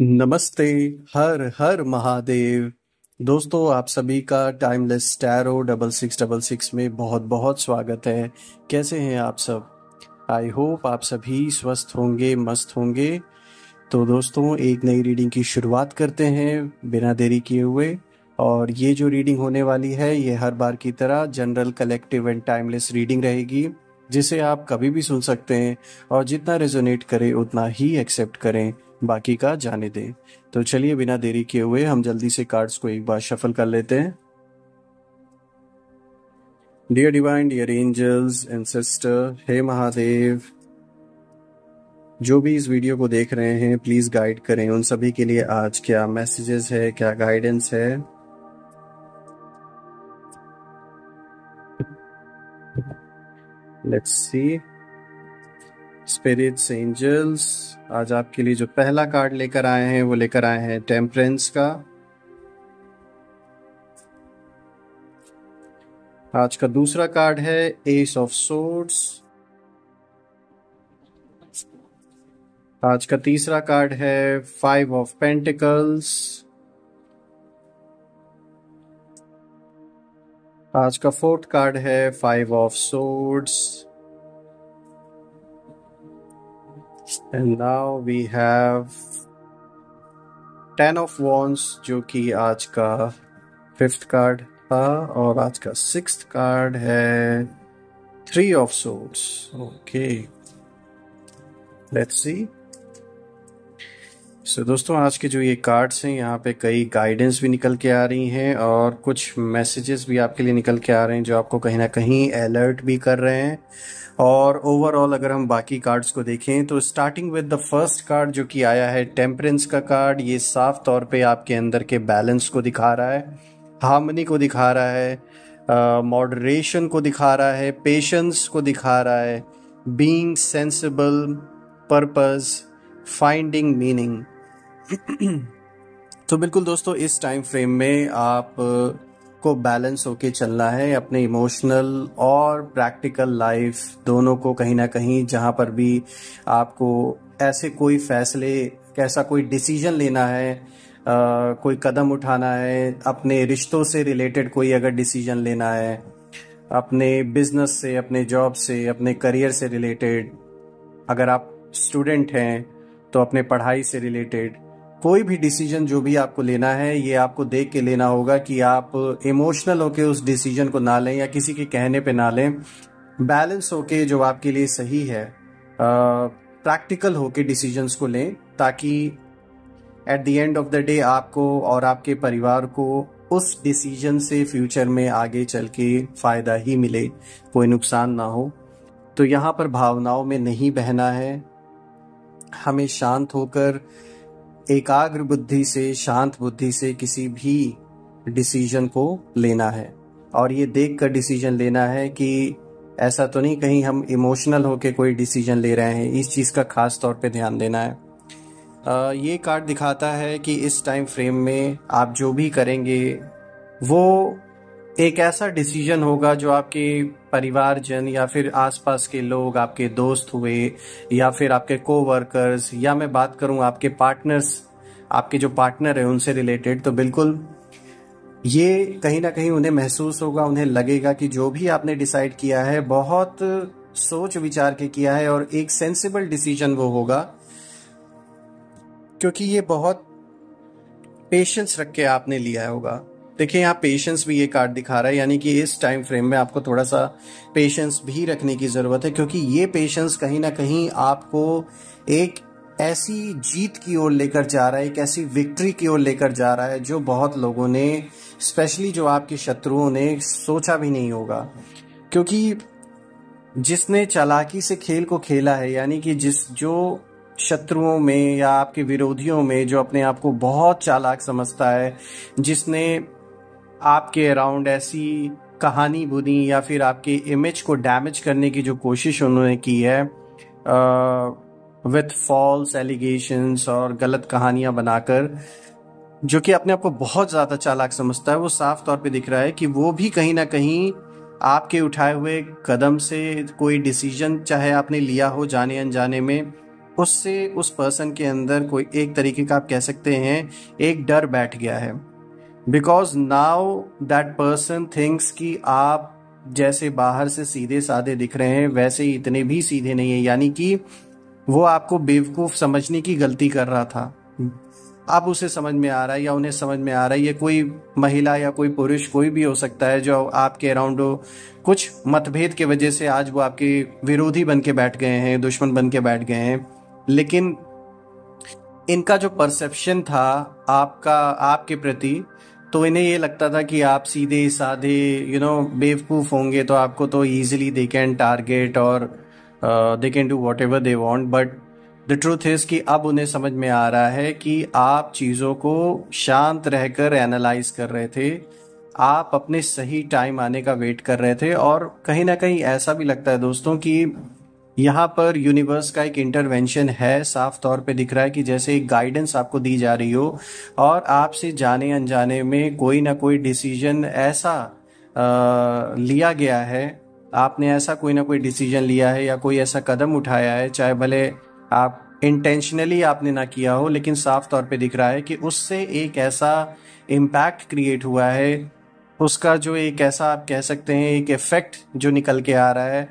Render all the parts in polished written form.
नमस्ते। हर हर महादेव। दोस्तों, आप सभी का टाइमलेस टैरो 6666 में बहुत बहुत स्वागत है। कैसे हैं आप सब? आई होप आप सभी स्वस्थ होंगे, मस्त होंगे। तो दोस्तों, एक नई रीडिंग की शुरुआत करते हैं बिना देरी किए हुए। और ये जो रीडिंग होने वाली है, ये हर बार की तरह general, collective and timeless reading रहेगी, जिसे आप कभी भी सुन सकते हैं और जितना रेजोनेट करे उतना ही एक्सेप्ट करें, बाकी का जाने दें। तो चलिए, बिना देरी किए हुए हम जल्दी से कार्ड्स को एक बार शफल कर लेते हैं। Dear divine, dear angels and sister, हे महादेव, जो भी इस वीडियो को देख रहे हैं प्लीज गाइड करें उन सभी के लिए आज क्या मैसेजेस है, क्या गाइडेंस है। Let's see. स्पिरिट्स, एंजल्स, आज आपके लिए जो पहला कार्ड लेकर आए हैं वो लेकर आए हैं टेम्परेंस का। आज का दूसरा कार्ड है एस ऑफ सोर्ड्स। आज का तीसरा कार्ड है 5 ऑफ पेंटिकल्स। आज का फोर्थ कार्ड है 5 of swords. And now we have 10 of wands, जो कि आज का फिफ्थ कार्ड था। और आज का सिक्स्थ कार्ड है 3 of swords. Okay, let's see. So दोस्तों, आज के जो ये कार्ड्स हैं, यहाँ पे कई गाइडेंस भी निकल के आ रही हैं और कुछ मैसेजेस भी आपके लिए निकल के आ रहे हैं जो आपको कहीं ना कहीं अलर्ट भी कर रहे हैं। और ओवरऑल अगर हम बाकी कार्ड्स को देखें तो starting with the first card जो कि आया है टेम्परेंस का कार्ड, ये साफ तौर पे आपके अंदर के बैलेंस को दिखा रहा है, हार्मनी को दिखा रहा है, मॉडरेशन को दिखा रहा है, पेशेंस को दिखा रहा है, being sensible, purpose, finding meaning. तो बिल्कुल दोस्तों, इस टाइम फ्रेम में आप को बैलेंस होके चलना है अपने इमोशनल और प्रैक्टिकल लाइफ दोनों को। कहीं ना कहीं जहां पर भी आपको ऐसे कोई फैसले, कैसा कोई डिसीजन लेना है, कोई कदम उठाना है, अपने रिश्तों से रिलेटेड कोई अगर डिसीजन लेना है, अपने बिजनेस से, अपने जॉब से, अपने करियर से रिलेटेड, अगर आप स्टूडेंट हैं तो अपने पढ़ाई से रिलेटेड कोई भी डिसीजन जो भी आपको लेना है, ये आपको देख के लेना होगा कि आप इमोशनल होके उस डिसीजन को ना लें या किसी के कहने पे ना लें। बैलेंस होके जो आपके लिए सही है, प्रैक्टिकल होके डिसीजंस को लें, ताकि at the end of the day आपको और आपके परिवार को उस डिसीजन से फ्यूचर में आगे चल के फायदा ही मिले, कोई नुकसान ना हो। तो यहाँ पर भावनाओं में नहीं बहना है, हमें शांत होकर एकाग्र बुद्धि से, शांत बुद्धि से किसी भी डिसीजन को लेना है। और ये देख कर डिसीजन लेना है कि ऐसा तो नहीं कहीं हम इमोशनल होके कोई डिसीजन ले रहे हैं, इस चीज़ का खास तौर पे ध्यान देना है। ये कार्ड दिखाता है कि इस टाइम फ्रेम में आप जो भी करेंगे वो एक ऐसा डिसीजन होगा जो आपके परिवारजन या फिर आसपास के लोग, आपके दोस्त हुए या फिर आपके कोवर्कर्स, या मैं बात करूं आपके पार्टनर्स, आपके जो पार्टनर है उनसे रिलेटेड, तो बिल्कुल ये कहीं ना कहीं उन्हें महसूस होगा, उन्हें लगेगा कि जो भी आपने डिसाइड किया है बहुत सोच विचार के किया है और एक सेंसिबल डिसीजन वो होगा, क्योंकि ये बहुत पेशेंस रख के आपने लिया होगा। देखिए, यहाँ पेशेंस भी ये कार्ड दिखा रहा है, यानी कि इस टाइम फ्रेम में आपको थोड़ा सा पेशेंस भी रखने की ज़रूरत है, क्योंकि ये पेशेंस कहीं ना कहीं आपको एक ऐसी जीत की ओर लेकर जा रहा है, एक ऐसी विक्ट्री की ओर लेकर जा रहा है जो बहुत लोगों ने, स्पेशली जो आपके शत्रुओं ने, सोचा भी नहीं होगा। क्योंकि जिसने चालाकी से खेल को खेला है, यानी कि जो शत्रुओं में या आपके विरोधियों में जो अपने आप को बहुत चालाक समझता है, जिसने आपके अराउंड ऐसी कहानी बुनी या फिर आपके इमेज को डैमेज करने की जो कोशिश उन्होंने की है विथ फॉल्स एलिगेशंस और गलत कहानियां बनाकर, जो कि अपने आप को बहुत ज़्यादा चालाक समझता है, वो साफ तौर पे दिख रहा है कि वो भी कहीं ना कहीं आपके उठाए हुए कदम से, कोई डिसीजन चाहे आपने लिया हो जाने अनजाने में, उससे उस पर्सन के अंदर कोई एक तरीके का आप कह सकते हैं एक डर बैठ गया है। Because now that person thinks कि आप जैसे बाहर से सीधे साधे दिख रहे हैं वैसे ही इतने भी सीधे नहीं है, यानी कि वो आपको बेवकूफ समझने की गलती कर रहा था। अब उसे समझ में आ रहा है या उन्हें समझ में आ रहा है, ये कोई महिला या कोई पुरुष कोई भी हो सकता है जो आपके अराउंड हो, कुछ मतभेद की वजह से आज वो आपके विरोधी बन के बैठ गए हैं, दुश्मन बन के बैठ गए हैं। लेकिन इनका जो परसेप्शन था आपका आपके प्रति, तो इन्हें ये लगता था कि आप सीधे साधे बेवकूफ़ होंगे तो आपको तो ईजिली दे कैन टारगेट और they can do what ever they want. But the truth is कि अब उन्हें समझ में आ रहा है कि आप चीज़ों को शांत रहकर एनालाइज कर रहे थे, आप अपने सही टाइम आने का वेट कर रहे थे। और कहीं ना कहीं ऐसा भी लगता है दोस्तों कि यहाँ पर यूनिवर्स का एक इंटरवेंशन है, साफ तौर पे दिख रहा है कि जैसे एक गाइडेंस आपको दी जा रही हो और आपसे जाने अनजाने में कोई ना कोई डिसीजन ऐसा लिया गया है, आपने ऐसा कोई ना कोई डिसीजन लिया है या कोई ऐसा कदम उठाया है, चाहे भले आप इंटेंशनली आपने ना किया हो, लेकिन साफ तौर पे दिख रहा है कि उससे एक ऐसा इम्पैक्ट क्रिएट हुआ है, उसका जो एक ऐसा आप कह सकते हैं एक इफेक्ट जो निकल के आ रहा है,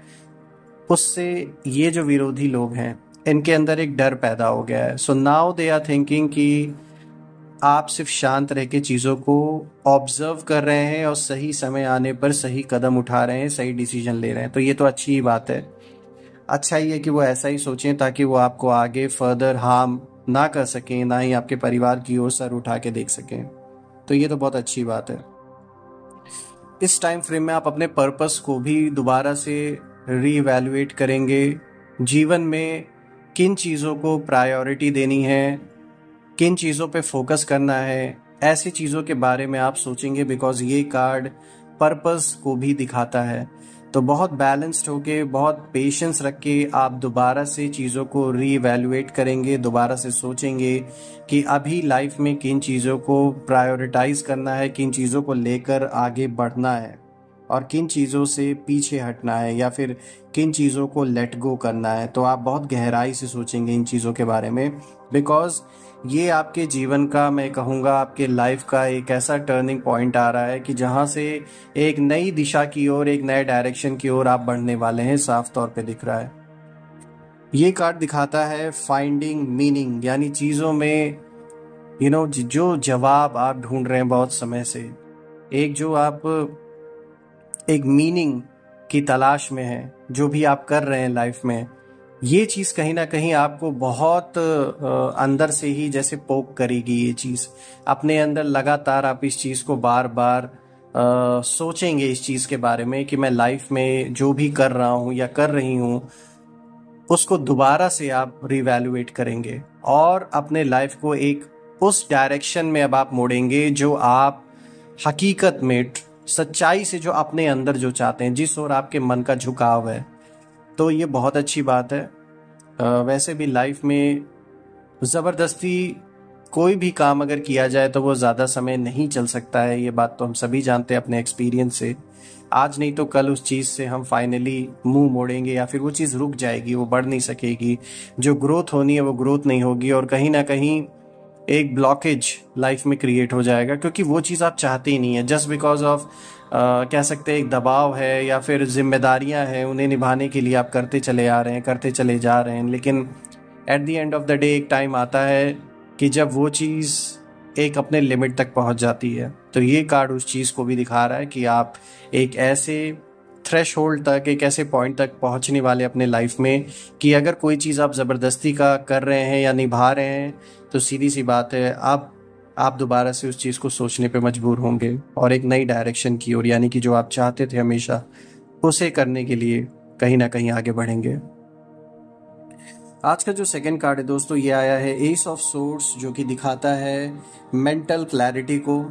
उससे ये जो विरोधी लोग हैं इनके अंदर एक डर पैदा हो गया है। So now they are thinking कि आप सिर्फ शांत रह के चीज़ों को ऑब्जर्व कर रहे हैं और सही समय आने पर सही कदम उठा रहे हैं, सही डिसीजन ले रहे हैं। तो ये तो अच्छी ही बात है। अच्छा ही है कि वो ऐसा ही सोचें ताकि वो आपको आगे फर्दर हार्म ना कर सकें, ना ही आपके परिवार की ओर सर उठा के देख सकें। तो ये तो बहुत अच्छी बात है। इस टाइम फ्रेम में आप अपने पर्पस को भी दोबारा से रीइवैल्यूएट करेंगे। जीवन में किन चीज़ों को प्रायोरिटी देनी है, किन चीज़ों पे फोकस करना है, ऐसी चीज़ों के बारे में आप सोचेंगे। बिकॉज ये कार्ड पर्पस को भी दिखाता है। तो बहुत बैलेंस्ड होके, बहुत पेशेंस रख के आप दोबारा से चीज़ों को रीइवैल्यूएट करेंगे, दोबारा से सोचेंगे कि अभी लाइफ में किन चीज़ों को प्रायोरिटाइज करना है, किन चीज़ों को लेकर आगे बढ़ना है और किन चीज़ों से पीछे हटना है या फिर किन चीज़ों को लेट गो करना है। तो आप बहुत गहराई से सोचेंगे इन चीज़ों के बारे में। बिकॉज ये आपके जीवन का, मैं कहूँगा आपके लाइफ का एक ऐसा टर्निंग पॉइंट आ रहा है कि जहाँ से एक नई दिशा की ओर, एक नए डायरेक्शन की ओर आप बढ़ने वाले हैं, साफ तौर पे दिख रहा है। ये कार्ड दिखाता है फाइंडिंग मीनिंग, यानी चीज़ों में जो जवाब आप ढूंढ रहे हैं बहुत समय से, एक जो आप एक मीनिंग की तलाश में है, जो भी आप कर रहे हैं लाइफ में, ये चीज़ कहीं ना कहीं आपको बहुत अंदर से ही जैसे पोक करेगी। ये चीज़ अपने अंदर लगातार आप इस चीज़ को बार बार सोचेंगे इस चीज़ के बारे में कि मैं लाइफ में जो भी कर रहा हूँ या कर रही हूँ उसको दोबारा से आप रिवैल्यूएट करेंगे और अपने लाइफ को एक उस डायरेक्शन में अब आप मोड़ेंगे जो आप हकीकत में सच्चाई से जो अपने अंदर जो चाहते हैं, जिस ओर आपके मन का झुकाव है। तो ये बहुत अच्छी बात है। वैसे भी लाइफ में ज़बरदस्ती कोई भी काम अगर किया जाए तो वो ज़्यादा समय नहीं चल सकता है। ये बात तो हम सभी जानते हैं अपने एक्सपीरियंस से। आज नहीं तो कल उस चीज़ से हम फाइनली मुंह मोड़ेंगे या फिर वो चीज़ रुक जाएगी, वो बढ़ नहीं सकेगी। जो ग्रोथ होनी है वो ग्रोथ नहीं होगी और कहीं ना कहीं एक ब्लॉकेज लाइफ में क्रिएट हो जाएगा, क्योंकि वो चीज़ आप चाहते ही नहीं है। जस्ट बिकॉज ऑफ कह सकते हैं एक दबाव है या फिर जिम्मेदारियां हैं, उन्हें निभाने के लिए आप करते चले आ रहे हैं, करते चले जा रहे हैं। लेकिन at the end of the day एक टाइम आता है कि जब वो चीज़ एक अपने लिमिट तक पहुंच जाती है। तो ये कार्ड उस चीज़ को भी दिखा रहा है कि आप एक ऐसे थ्रेशहोल्ड तक, एक ऐसे पॉइंट तक पहुंचने वाले अपने लाइफ में कि अगर कोई चीज़ आप ज़बरदस्ती का कर रहे हैं या निभा रहे हैं तो सीधी सी बात है आप दोबारा से उस चीज़ को सोचने पे मजबूर होंगे और एक नई डायरेक्शन की ओर, यानी कि जो आप चाहते थे हमेशा, उसे करने के लिए कहीं ना कहीं आगे बढ़ेंगे। आज का जो सेकंड कार्ड है दोस्तों, ये आया है एस ऑफ सोर्ड्स, जो कि दिखाता है मेंटल क्लैरिटी को,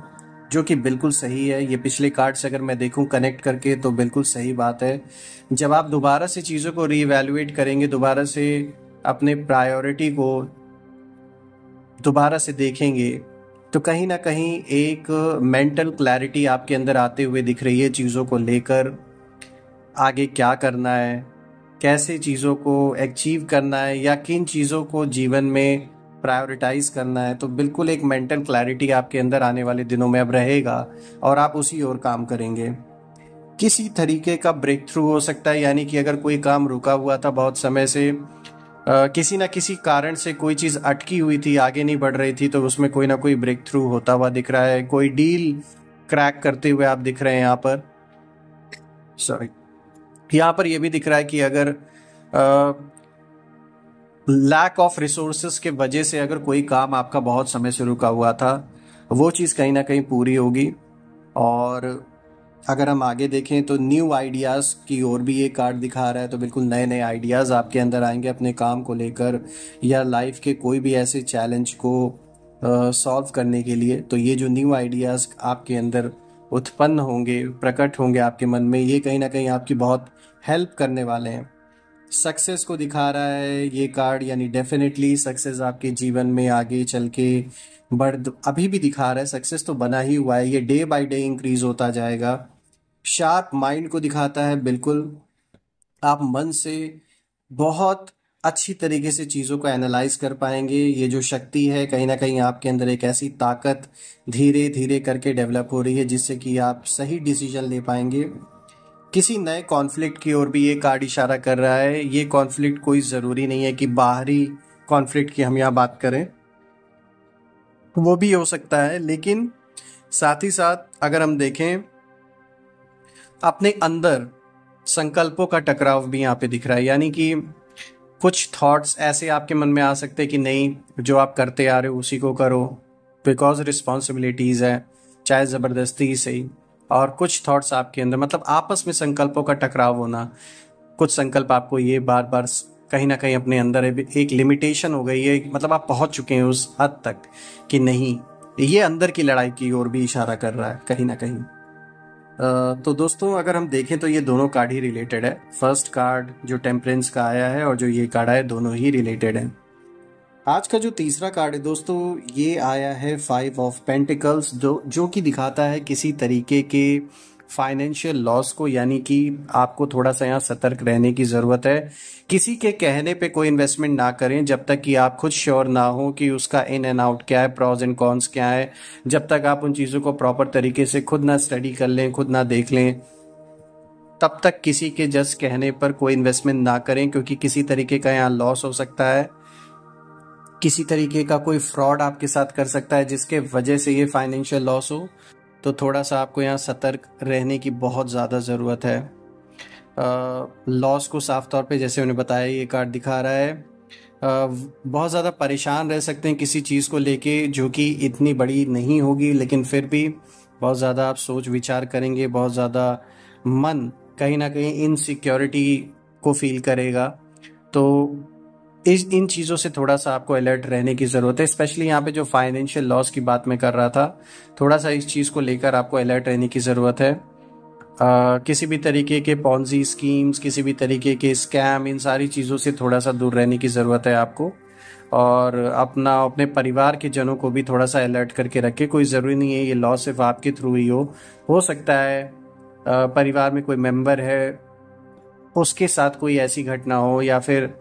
जो कि बिल्कुल सही है। ये पिछले कार्ड से अगर मैं देखूं कनेक्ट करके तो बिल्कुल सही बात है। जब आप दोबारा से चीज़ों को रीइवैल्यूएट करेंगे, दोबारा से अपने प्रायोरिटी को दोबारा से देखेंगे, तो कहीं ना कहीं एक मेंटल क्लैरिटी आपके अंदर आते हुए दिख रही है चीज़ों को लेकर, आगे क्या करना है, कैसे चीज़ों को अचीव करना है या किन चीज़ों को जीवन में प्रायोरिटाइज करना है, तो बिल्कुल एक मेंटल क्लैरिटी आपके अंदर आने वाले दिनों में अब रहेगा और आप उसी ओर काम करेंगे। किसी तरीके का ब्रेक थ्रू हो सकता है, यानी कि अगर कोई काम रुका हुआ था बहुत समय से, किसी ना किसी कारण से कोई चीज़ अटकी हुई थी, आगे नहीं बढ़ रही थी, तो उसमें कोई ना कोई ब्रेक थ्रू होता हुआ दिख रहा है। कोई डील क्रैक करते हुए आप दिख रहे हैं यहाँ पर, सॉरी, यहाँ पर ये भी दिख रहा है कि अगर लैक ऑफ रिसोर्सेस के वजह से अगर कोई काम आपका बहुत समय से रुका हुआ था, वो चीज़ कहीं ना कहीं पूरी होगी। और अगर हम आगे देखें तो न्यू आइडियाज़ की ओर भी ये कार्ड दिखा रहा है, तो बिल्कुल नए नए आइडियाज़ आपके अंदर आएंगे अपने काम को लेकर या लाइफ के कोई भी ऐसे चैलेंज को सॉल्व करने के लिए। तो ये जो न्यू आइडियाज़ आपके अंदर उत्पन्न होंगे, प्रकट होंगे आपके मन में, ये कहीं ना कहीं आपकी बहुत हेल्प करने वाले हैं। सक्सेस को दिखा रहा है ये कार्ड, यानी डेफिनेटली सक्सेस आपके जीवन में आगे चल के अभी भी दिखा रहा है, सक्सेस तो बना ही हुआ है, ये डे बाय डे इंक्रीज होता जाएगा। शार्प माइंड को दिखाता है, बिल्कुल आप मन से बहुत अच्छी तरीके से चीज़ों को एनालाइज कर पाएंगे। ये जो शक्ति है कहीं ना कहीं आपके अंदर एक ऐसी ताकत धीरे धीरे करके डेवलप हो रही है जिससे कि आप सही डिसीजन ले पाएंगे। किसी नए कॉन्फ्लिक्ट की ओर भी ये कार्ड इशारा कर रहा है। ये कॉन्फ्लिक्ट कोई ज़रूरी नहीं है कि बाहरी कॉन्फ्लिक्ट की हम यहाँ बात करें, वो भी हो सकता है, लेकिन साथ ही साथ अगर हम देखें अपने अंदर संकल्पों का टकराव भी यहाँ पे दिख रहा है, यानी कि कुछ थॉट्स ऐसे आपके मन में आ सकते हैं कि नहीं, जो आप करते आ रहे हो उसी को करो, बिकॉज रिस्पॉन्सिबिलिटीज़ है, चाहे ज़बरदस्ती से ही। और कुछ थॉट्स आपके अंदर, मतलब आपस में संकल्पों का टकराव होना। कुछ संकल्प आपको ये बार बार कहीं ना कहीं अपने अंदर एक लिमिटेशन हो गई है, मतलब आप पहुंच चुके हैं उस हद तक कि नहीं, ये अंदर की लड़ाई की ओर भी इशारा कर रहा है कहीं ना कहीं। तो दोस्तों अगर हम देखें तो ये दोनों कार्ड ही रिलेटेड है। फर्स्ट कार्ड जो टेम्परेंस का आया है और जो ये कार्ड आया, दोनों ही रिलेटेड है। आज का जो तीसरा कार्ड है दोस्तों, ये आया है 5 ऑफ पेंटिकल्स, जो कि दिखाता है किसी तरीके के फाइनेंशियल लॉस को, यानी कि आपको थोड़ा सा यहाँ सतर्क रहने की ज़रूरत है। किसी के कहने पे कोई इन्वेस्टमेंट ना करें जब तक कि आप खुद श्योर ना हो कि उसका इन एंड आउट क्या है, प्रॉज एंड कॉन्स क्या है। जब तक आप उन चीज़ों को प्रॉपर तरीके से खुद ना स्टडी कर लें, खुद ना देख लें, तब तक किसी के जस्ट कहने पर कोई इन्वेस्टमेंट ना करें, क्योंकि किसी तरीके का यहाँ लॉस हो सकता है। किसी तरीके का कोई फ्रॉड आपके साथ कर सकता है जिसके वजह से ये फाइनेंशियल लॉस हो। तो थोड़ा सा आपको यहाँ सतर्क रहने की बहुत ज़्यादा ज़रूरत है। लॉस को साफ तौर पे, जैसे उन्हें बताया, ये कार्ड दिखा रहा है। बहुत ज़्यादा परेशान रह सकते हैं किसी चीज़ को लेके जो कि इतनी बड़ी नहीं होगी, लेकिन फिर भी बहुत ज़्यादा आप सोच विचार करेंगे, बहुत ज़्यादा मन कहीं ना कहीं इनसिक्योरिटी को फील करेगा। तो इन चीज़ों से थोड़ा सा आपको अलर्ट रहने की ज़रूरत है। स्पेशली यहाँ पे जो फाइनेंशियल लॉस की बात मैं कर रहा था, थोड़ा सा इस चीज़ को लेकर आपको अलर्ट रहने की ज़रूरत है। किसी भी तरीके के पॉन्जी स्कीम्स, किसी भी तरीके के स्कैम, इन सारी चीज़ों से थोड़ा सा दूर रहने की ज़रूरत है आपको। और अपने परिवार के जनों को भी थोड़ा सा अलर्ट करके रखें। कोई ज़रूरी नहीं है ये लॉस सिर्फ आपके थ्रू ही हो सकता है परिवार में कोई मेंबर है उसके साथ कोई ऐसी घटना हो, या फिर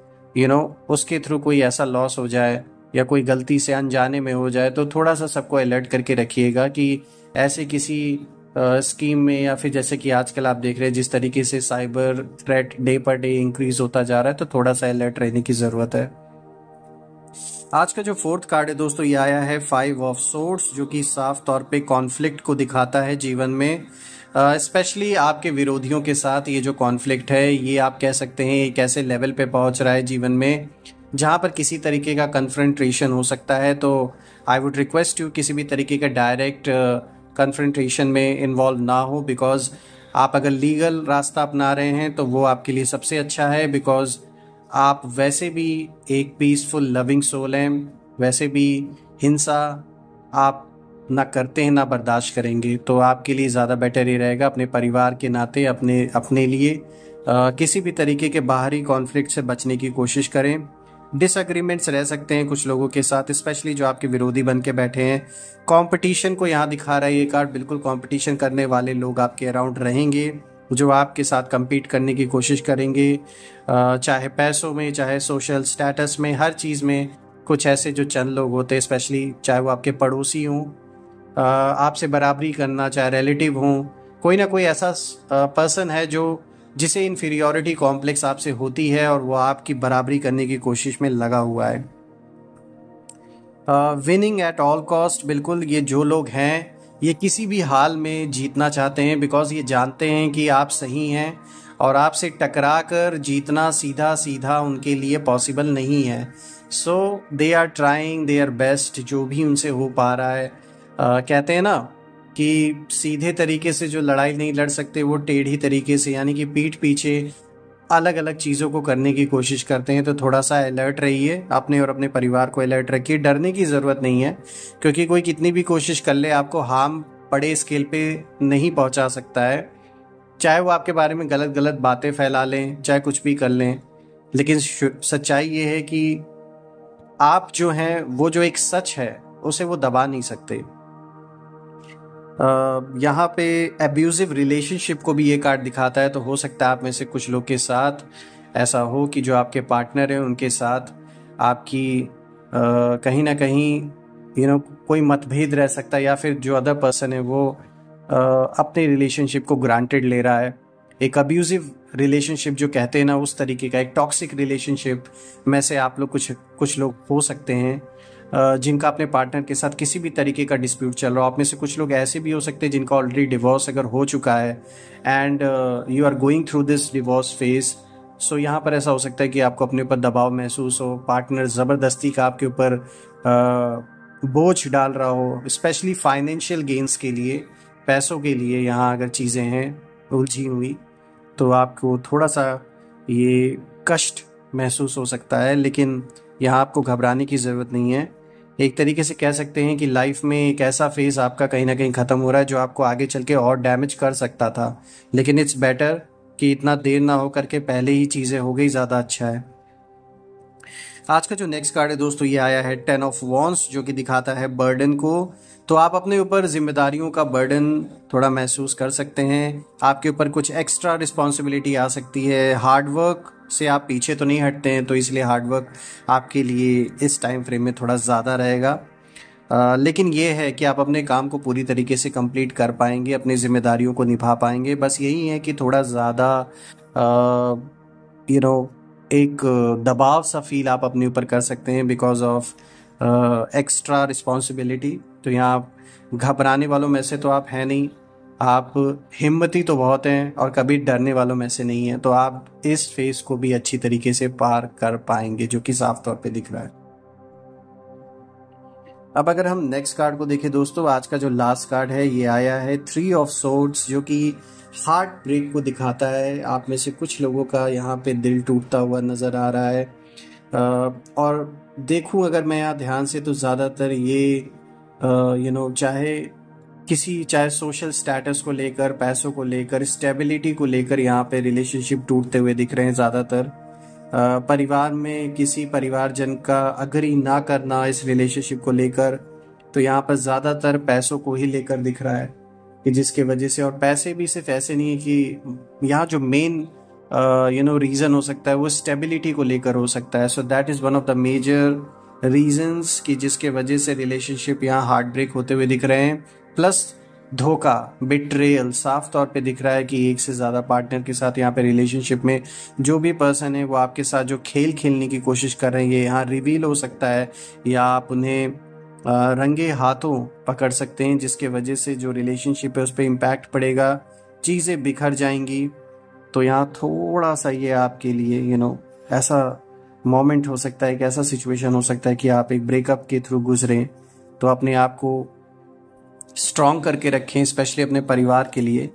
उसके थ्रू कोई ऐसा लॉस हो जाए, या कोई गलती से अनजाने में हो जाए। तो थोड़ा सा सबको अलर्ट करके रखिएगा कि ऐसे किसी स्कीम में, या फिर जैसे कि आजकल आप देख रहे हैं जिस तरीके से cyber threat day per day increase होता जा रहा है, तो थोड़ा सा अलर्ट रहने की ज़रूरत है। आज का जो फोर्थ कार्ड है दोस्तों, ये आया है 5 ऑफ सोर्ड्स, जो कि साफ तौर पे कॉन्फ्लिक्ट को दिखाता है जीवन में। स्पेशली आपके विरोधियों के साथ ये जो कॉन्फ्लिक्ट है, ये आप कह सकते हैं एक ऐसे लेवल पे पहुंच रहा है जीवन में जहां पर किसी तरीके का कन्फ्रंटेशन हो सकता है। तो आई वुड रिक्वेस्ट यू किसी भी तरीके का डायरेक्ट कन्फ्रंटेशन में इन्वॉल्व ना हो, बिकॉज आप अगर लीगल रास्ता अपना रहे हैं तो वो आपके लिए सबसे अच्छा है। बिकॉज आप वैसे भी एक पीसफुल लविंग सोल हैं, वैसे भी हिंसा आप ना करते हैं ना बर्दाश्त करेंगे। तो आपके लिए ज़्यादा बेटर ही रहेगा अपने परिवार के नाते अपने लिए किसी भी तरीके के बाहरी कॉन्फ्लिक्ट से बचने की कोशिश करें। डिसएग्रीमेंट्स रह सकते हैं कुछ लोगों के साथ, स्पेशली जो आपके विरोधी बन के बैठे हैं। कंपटीशन को यहाँ दिखा रहा है ये कार्ड, बिल्कुल कंपटीशन करने वाले लोग आपके अराउंड रहेंगे। जो आपके साथ compete करने की कोशिश करेंगे, चाहे पैसों में, चाहे सोशल स्टेटस में, हर चीज़ में। कुछ ऐसे जो चंद लोग होते हैं, स्पेशली चाहे वो आपके पड़ोसी हों, आपसे बराबरी करना, चाहे रिलेटिव हों, कोई ना कोई ऐसा पर्सन है जो जिसे इन्फीरियोरिटी कॉम्प्लेक्स आपसे होती है और वो आपकी बराबरी करने की कोशिश में लगा हुआ है। विनिंग एट ऑल कॉस्ट, बिल्कुल ये जो लोग हैं ये किसी भी हाल में जीतना चाहते हैं, बिकॉज ये जानते हैं कि आप सही हैं और आपसे टकरा कर जीतना सीधा सीधा उनके लिए पॉसिबल नहीं है। So they are trying their best, जो भी उनसे हो पा रहा है। कहते हैं ना कि सीधे तरीके से जो लड़ाई नहीं लड़ सकते वो टेढ़ी तरीके से, यानी कि पीठ पीछे अलग अलग चीज़ों को करने की कोशिश करते हैं। तो थोड़ा सा अलर्ट रहिए, अपने और अपने परिवार को अलर्ट रखिए। डरने की ज़रूरत नहीं है, क्योंकि कोई कितनी भी कोशिश कर ले आपको हार्म बड़े स्केल पे नहीं पहुंचा सकता है। चाहे वो आपके बारे में गलत गलत बातें फैला लें, चाहे कुछ भी कर लें, लेकिन सच्चाई ये है कि आप जो हैं वो जो एक सच है उसे वो दबा नहीं सकते। यहाँ पे एब्यूजिव रिलेशनशिप को भी ये कार्ड दिखाता है। तो हो सकता है आप में से कुछ लोग के साथ ऐसा हो कि जो आपके पार्टनर हैं उनके साथ आपकी कहीं ना कहीं कोई मतभेद रह सकता है, या फिर जो अदर पर्सन है वो अपने रिलेशनशिप को ग्रांटेड ले रहा है। एक अब्यूजिव रिलेशनशिप जो कहते हैं ना, उस तरीके का एक टॉक्सिक रिलेशनशिप में से आप लोग कुछ लोग हो सकते हैं जिनका अपने पार्टनर के साथ किसी भी तरीके का डिस्प्यूट चल रहा हो। आप में से कुछ लोग ऐसे भी हो सकते हैं जिनका ऑलरेडी डिवोर्स अगर हो चुका है and you are going through this divorce phase. So यहाँ पर ऐसा हो सकता है कि आपको अपने ऊपर दबाव महसूस हो, पार्टनर ज़बरदस्ती का आपके ऊपर बोझ डाल रहा हो, स्पेशली फाइनेंशियल गेन्स के लिए, पैसों के लिए। यहाँ अगर चीज़ें हैं उलझी हुई तो आपको थोड़ा सा ये कष्ट महसूस हो सकता है, लेकिन यहाँ आपको घबराने की ज़रूरत नहीं है। एक तरीके से कह सकते हैं कि लाइफ में एक ऐसा फेज़ आपका कहीं ना कहीं ख़त्म हो रहा है जो आपको आगे चल के और डैमेज कर सकता था, लेकिन इट्स बेटर कि इतना देर ना हो करके पहले ही चीज़ें हो गई, ज़्यादा अच्छा है। आज का जो नेक्स्ट कार्ड है दोस्तों, ये आया है 10 ऑफ वॉन्ड्स, जो कि दिखाता है बर्डन को। तो आप अपने ऊपर जिम्मेदारियों का बर्डन थोड़ा महसूस कर सकते हैं। आपके ऊपर कुछ एक्स्ट्रा रिस्पॉन्सिबिलिटी आ सकती है। हार्डवर्क से आप पीछे तो नहीं हटते हैं, तो इसलिए हार्डवर्क आपके लिए इस टाइम फ्रेम में थोड़ा ज़्यादा रहेगा। लेकिन ये है कि आप अपने काम को पूरी तरीके से कंप्लीट कर पाएंगे, अपनी जिम्मेदारियों को निभा पाएंगे। बस यही है कि थोड़ा ज़्यादा एक दबाव सा फील आप अपने ऊपर कर सकते हैं बिकॉज ऑफ एक्स्ट्रा रिस्पॉन्सिबिलिटी। तो यहाँ आप घबराने वालों में से तो आप हैं नहीं, आप हिम्मती तो बहुत हैं और कभी डरने वालों में से नहीं हैं। तो आप इस फेज को भी अच्छी तरीके से पार कर पाएंगे, जो कि साफ तौर पे दिख रहा है। अब अगर हम नेक्स्ट कार्ड को देखें दोस्तों, आज का जो लास्ट कार्ड है ये आया है 3 ऑफ सोर्ड्स, जो कि हार्ट ब्रेक को दिखाता है। आप में से कुछ लोगों का यहाँ पे दिल टूटता हुआ नज़र आ रहा है। और देखूं अगर मैं यहाँ ध्यान से तो ज़्यादातर ये चाहे सोशल स्टेटस को लेकर, पैसों को लेकर, स्टेबिलिटी को लेकर यहाँ पे रिलेशनशिप टूटते हुए दिख रहे हैं ज़्यादातर। परिवार में किसी परिवारजन का अग्री ना करना इस रिलेशनशिप को लेकर, तो यहाँ पर ज़्यादातर पैसों को ही लेकर दिख रहा है कि जिसके वजह से, और पैसे भी सिर्फ ऐसे नहीं है कि यहाँ जो मेन रीज़न हो सकता है वो स्टेबिलिटी को लेकर हो सकता है। So that is one of the major reasons कि जिसके वजह से रिलेशनशिप यहाँ हार्ट ब्रेक होते हुए दिख रहे हैं। प्लस धोखा, बिट्रेयल साफ तौर पे दिख रहा है कि एक से ज़्यादा पार्टनर के साथ यहाँ पे रिलेशनशिप में जो भी पर्सन है वो आपके साथ जो खेल खेलने की कोशिश कर रहे हैं ये यहाँ रिवील हो सकता है, या आप उन्हें रंगे हाथों पकड़ सकते हैं, जिसके वजह से जो रिलेशनशिप है उस पर इम्पैक्ट पड़ेगा, चीज़ें बिखर जाएंगी। तो यहाँ थोड़ा सा ये आपके लिए ऐसा मोमेंट हो सकता है, एक ऐसा सिचुएशन हो सकता है कि आप एक ब्रेकअप के थ्रू गुजरें। तो अपने आप को स्ट्रॉन्ग करके रखें, स्पेशली अपने परिवार के लिए।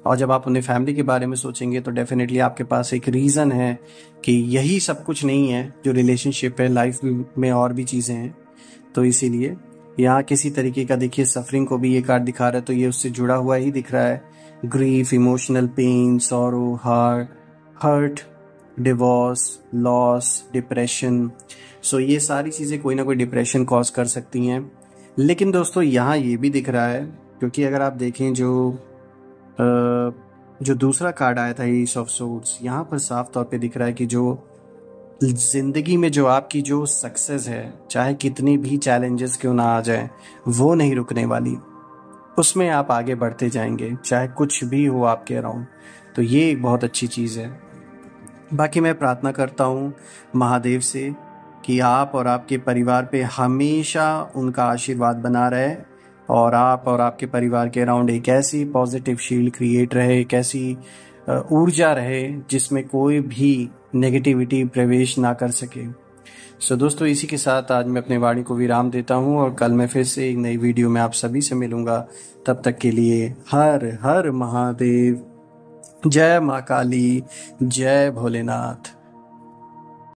और जब आप अपने फैमिली के बारे में सोचेंगे तो डेफिनेटली आपके पास एक रीज़न है कि यही सब कुछ नहीं है जो रिलेशनशिप है, लाइफ में और भी चीज़ें हैं। तो इसीलिए यहाँ किसी तरीके का देखिए सफरिंग को भी ये कार्ड दिखा रहा है, तो ये उससे जुड़ा हुआ ही दिख रहा है। Grief, emotional pain, sorrow, hurt, divorce, loss, depression. So ये सारी चीज़ें कोई ना कोई डिप्रेशन कॉज कर सकती हैं। लेकिन दोस्तों यहाँ ये भी दिख रहा है, क्योंकि अगर आप देखें जो जो दूसरा कार्ड आया था एस ऑफ सोर्ड्स, यहाँ पर साफ तौर पे दिख रहा है कि जो जिंदगी में जो आपकी जो सक्सेस है, चाहे कितनी भी चैलेंजेस क्यों ना आ जाए, वो नहीं रुकने वाली। उसमें आप आगे बढ़ते जाएंगे, चाहे कुछ भी हो आपके अराउंड। तो ये एक बहुत अच्छी चीज़ है। बाकी मैं प्रार्थना करता हूँ महादेव से कि आप और आपके परिवार पे हमेशा उनका आशीर्वाद बना रहे, और आप और आपके परिवार के अराउंड एक ऐसी पॉजिटिव शील्ड क्रिएट रहे, एक ऐसी ऊर्जा रहे जिसमें कोई भी नेगेटिविटी प्रवेश ना कर सके। सो दोस्तों, इसी के साथ आज मैं अपने वाणी को विराम देता हूँ, और कल मैं फिर से एक नई वीडियो में आप सभी से मिलूंगा। तब तक के लिए हर हर महादेव, जय माँ काली, जय भोलेनाथ।